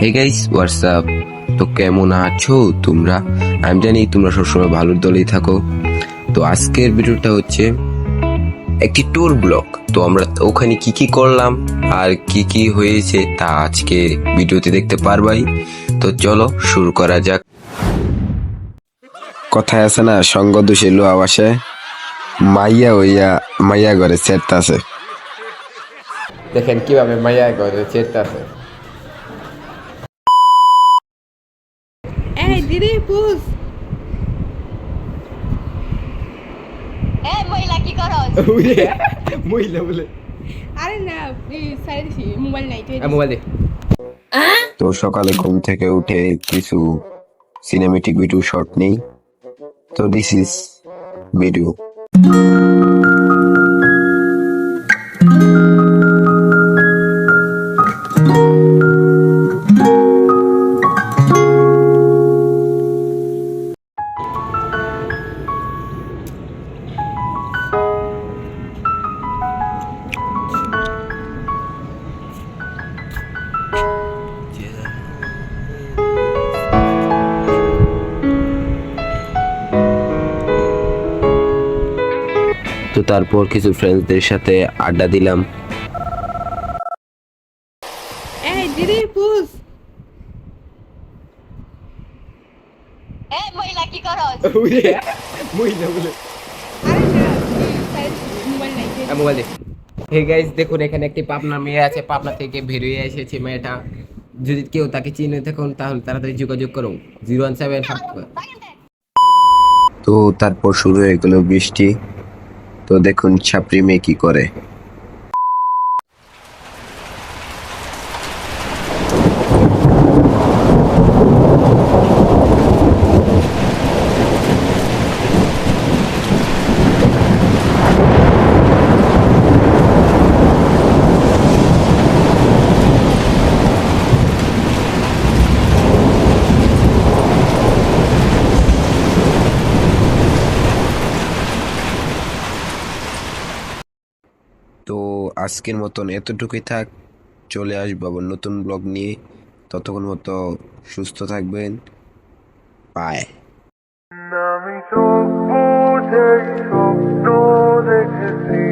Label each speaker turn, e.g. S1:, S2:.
S1: Hey guys WhatsApp. তো কেমন আছো তোমরা? আমি জানি তোমরা সবসময় ভালোর দলেই থাকো। তো আজকের ভিডিওটা হচ্ছে একটি ট্যুর ব্লগ। তো আমরা ওখানে কি কি করলাম আর কি কি হয়েছে তা আজকে ভিডিওতে দেখতে পারবাই। তো চলো শুরু করা যাক। কথায় আছে না, সঙ্গ দোষে লোয়া বাসে, মাইয়া হইয়া মাইয়া ঘরে চেরতাছে। দেখেন কিভাবে মাইয়া ঘরে চেরতাছে।
S2: এই দিদি পুষ
S3: মহিলা কি করস?
S1: মহিলা বলে
S2: আরে না সাইড দিছি মোবাইল নাই তুই
S1: মোবাইল দে। তো সকালে ঘুম থেকে উঠে কিছু সিনেমেটিক ভিডিও শট নেই। তো দিস ইজ ভিডিও। তো তারপর কিছু ফ্রেন্ডসদের সাথে আড্ডা দিলাম।
S2: এই দিদি পুষ
S3: মহিলা কি করস?
S1: মহিলা বলে
S2: আরে না সাইড দিছি মোবাইল নাই তুই
S1: মোবাইল দে। হে গাইস, দেখুন এখানে একটি পাবনা মেয়ে আছে। পাবনা থেকে বেরিয়ে এসেছে মেয়েটা। যদি কেউ তাকে চিনে থাকুন তাহলে তাড়াতাড়ি যোগাযোগ করুন 017 তো তারপর শুরু হয়ে গেল বৃষ্টি। তো দেখুন ছাপরি মেয়ে কি করে। তো আজকের মতন এতটুকুই থাক। চলে আসবো আবার নতুন ব্লগ নিয়ে। ততক্ষণ মতো সুস্থ থাকবেন। বাই।
S4: আমি চোখ বুঝে স্বপ্ন দেখেছি।